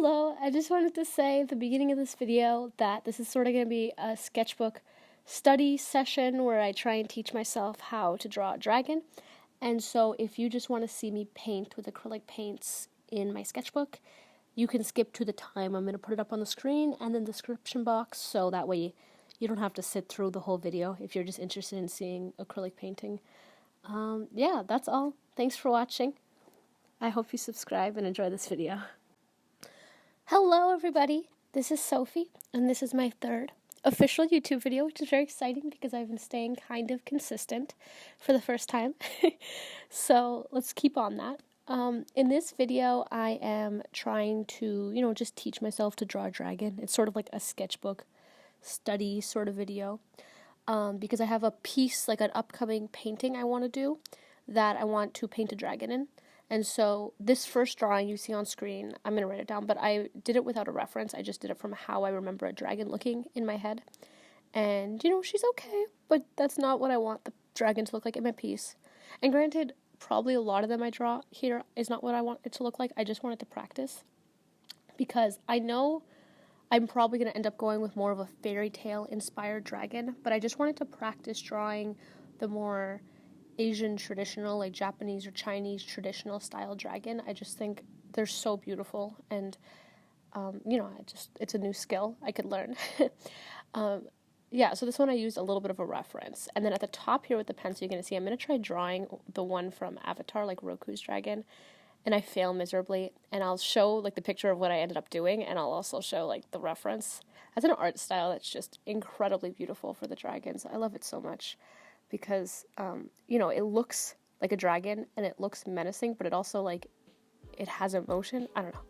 Hello, I just wanted to say at the beginning of this video that this is sort of going to be a sketchbook study session where I try and teach myself how to draw a dragon. And so if you just want to see me paint with acrylic paints in my sketchbook, you can skip to the time. I'm going to put it up on the screen and in the description box, so that way you don't have to sit through the whole video if you're just interested in seeing acrylic painting. Yeah, that's all. Thanks for watching. I hope you subscribe and enjoy this video. Hello everybody, this is Sophie, and this is my third official YouTube video, which is very exciting because I've been staying kind of consistent for the first time. So let's keep on that. In this video, I am trying to, just teach myself to draw a dragon. It's sort of like a sketchbook study sort of video, because I have a piece, like an upcoming painting I want to do that I want to paint a dragon in. And so this first drawing you see on screen, I'm going to write it down, but I did it without a reference. I just did it from how I remember a dragon looking in my head. And, she's okay, but that's not what I want the dragon to look like in my piece. And granted, probably a lot of them I draw here is not what I want it to look like. I just want it to practice, because I know I'm probably going to end up going with more of a fairy tale inspired dragon, but I just wanted to practice drawing the more Asian traditional, like Japanese or Chinese traditional style dragon. I just think they're so beautiful, and it's a new skill I could learn. So this one I used a little bit of a reference, and then at the top here with the pencil you're going to see I'm going to try drawing the one from Avatar, like Roku's dragon, and I fail miserably, and I'll show like the picture of what I ended up doing, and I'll also show like the reference. That's an art style that's just incredibly beautiful for the dragons. I love it so much. Because, it looks like a dragon, and it looks menacing, but it also, it has emotion. I don't know.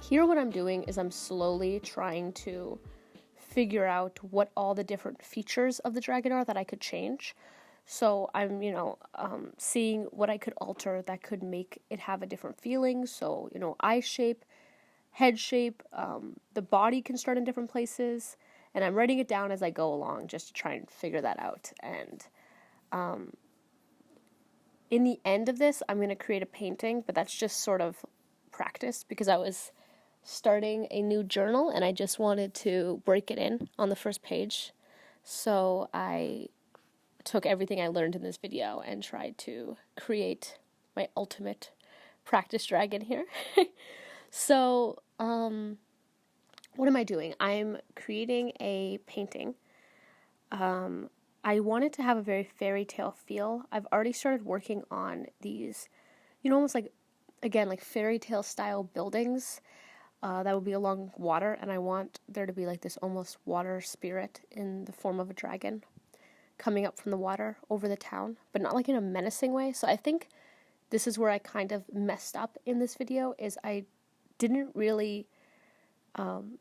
Here what I'm doing is I'm slowly trying to figure out what all the different features of the dragon are that I could change. So I'm, seeing what I could alter that could make it have a different feeling. So, eye shape, head shape, the body can start in different places. And I'm writing it down as I go along just to try and figure that out. And in the end of this, I'm going to create a painting, but that's just sort of practice because I was starting a new journal and I just wanted to break it in on the first page. So I took everything I learned in this video and tried to create my ultimate practice dragon here. So, what am I doing? I'm creating a painting. I wanted to have a very fairy tale feel. I've already started working on these, almost like fairy tale style buildings. That would be along water, and I want there to be like this almost water spirit in the form of a dragon coming up from the water over the town, but not like in a menacing way. So I think this is where I kind of messed up in this video, is I didn't really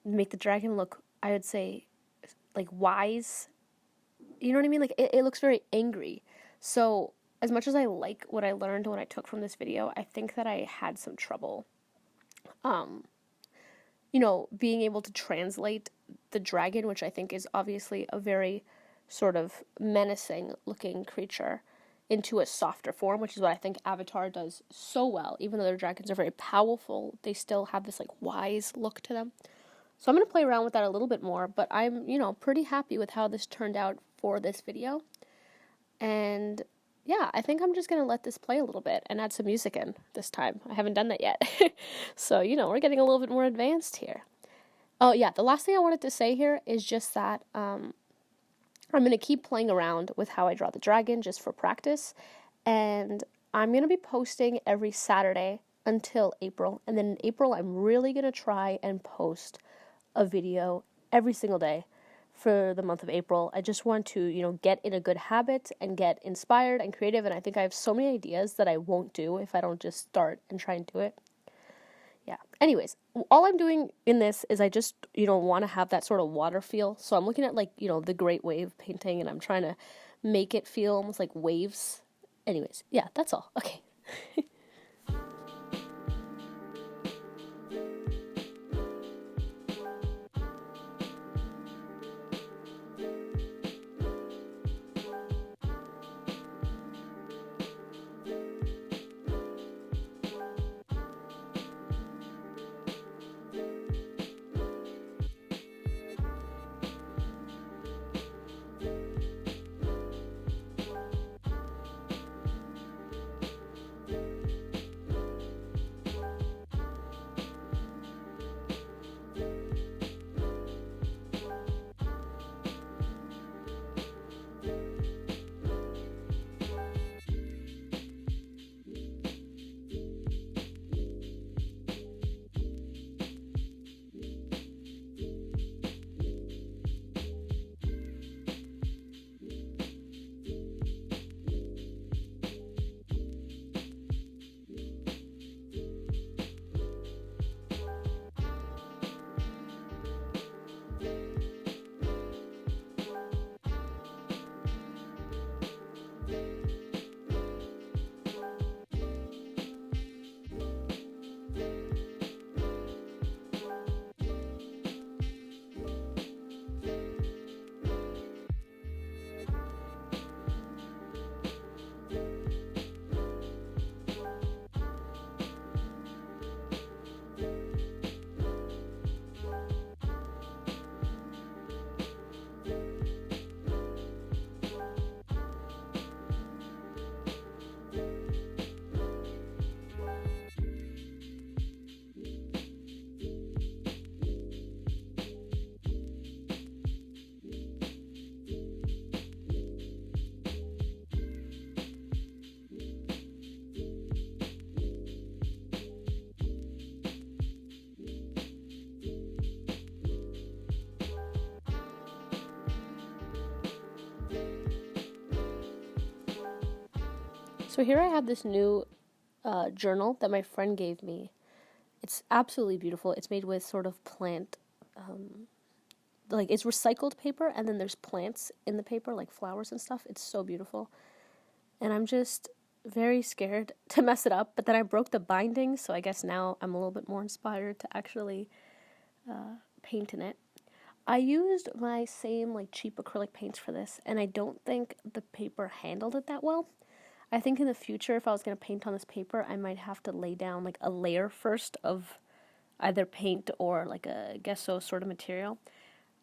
make the dragon look, I would say, like wise. You know what I mean? Like it looks very angry. So as much as I like what I learned when I took from this video, I think that I had some trouble being able to translate the dragon, which I think is obviously a very sort of menacing looking creature, into a softer form, which is what I think Avatar does so well. Even though their dragons are very powerful, they still have this wise look to them. So I'm going to play around with that a little bit more, but I'm, pretty happy with how this turned out for this video. And yeah, I think I'm just going to let this play a little bit and add some music in this time. I haven't done that yet. So, we're getting a little bit more advanced here. Oh, yeah, the last thing I wanted to say here is just that I'm going to keep playing around with how I draw the dragon just for practice, and I'm going to be posting every Saturday until April. And then in April, I'm really going to try and post a video every single day for the month of April. I just want to, get in a good habit and get inspired and creative. And I think I have so many ideas that I won't do if I don't just start and try and do it. Yeah. Anyways, all I'm doing in this is I just, want to have that sort of water feel. So I'm looking at the great wave painting, and I'm trying to make it feel almost like waves. Anyways, yeah, that's all. Okay. So here I have this new journal that my friend gave me. It's absolutely beautiful. It's made with sort of plant, it's recycled paper, and then there's plants in the paper, like flowers and stuff. It's so beautiful. And I'm just very scared to mess it up, but then I broke the binding, so I guess now I'm a little bit more inspired to actually paint in it. I used my same cheap acrylic paints for this, and I don't think the paper handled it that well. I think in the future, if I was going to paint on this paper, I might have to lay down a layer first of either paint or a gesso sort of material.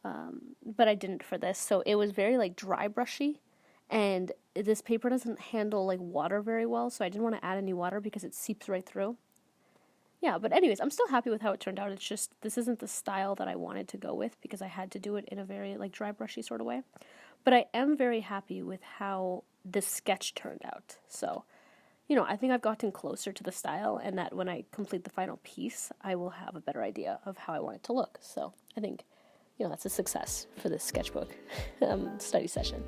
But I didn't for this, so it was very dry brushy, and this paper doesn't handle water very well, so I didn't want to add any water because it seeps right through. Yeah, but anyways, I'm still happy with how it turned out. It's just, this isn't the style that I wanted to go with because I had to do it in a very dry brushy sort of way. But I am very happy with how this sketch turned out. So, I think I've gotten closer to the style, and that when I complete the final piece, I will have a better idea of how I want it to look. So I think, that's a success for this sketchbook study session.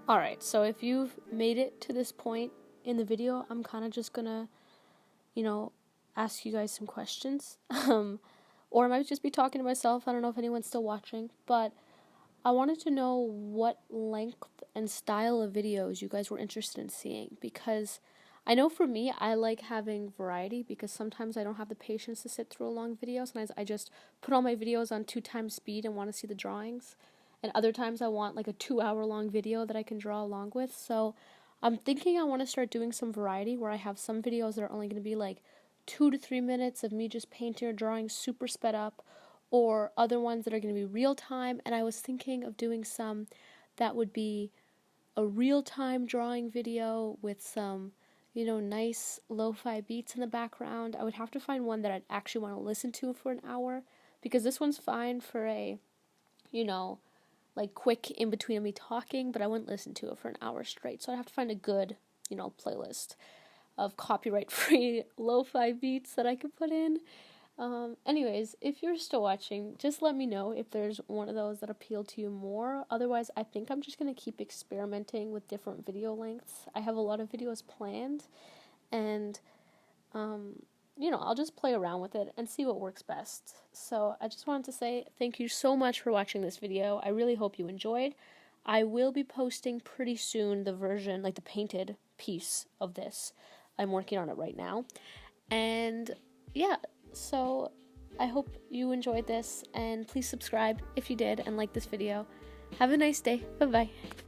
Alright, so if you've made it to this point in the video, I'm kind of just gonna, ask you guys some questions. Or I might just be talking to myself. I don't know if anyone's still watching, but I wanted to know what length and style of videos you guys were interested in seeing, because I know for me, I like having variety because sometimes I don't have the patience to sit through a long video. Sometimes I just put all my videos on 2x speed and want to see the drawings. And other times I want like a 2-hour long video that I can draw along with. So I'm thinking I want to start doing some variety where I have some videos that are only going to be like 2 to 3 minutes of me just painting or drawing super sped up, or other ones that are going to be real time. And I was thinking of doing some that would be a real time drawing video with some, nice lo-fi beats in the background. I would have to find one that I'd actually want to listen to for an hour, because this one's fine for a, like quick in between me talking, but I wouldn't listen to it for an hour straight. So I'd have to find a good, playlist of copyright-free lo-fi beats that I could put in. Anyways, if you're still watching, just let me know if there's one of those that appeal to you more. Otherwise, I think I'm just going to keep experimenting with different video lengths. I have a lot of videos planned, and I'll just play around with it and see what works best. So I just wanted to say thank you so much for watching this video. I really hope you enjoyed. I will be posting pretty soon the version, like the painted piece of this. I'm working on it right now. And yeah, so I hope you enjoyed this, and please subscribe if you did and like this video. Have a nice day. Bye-bye.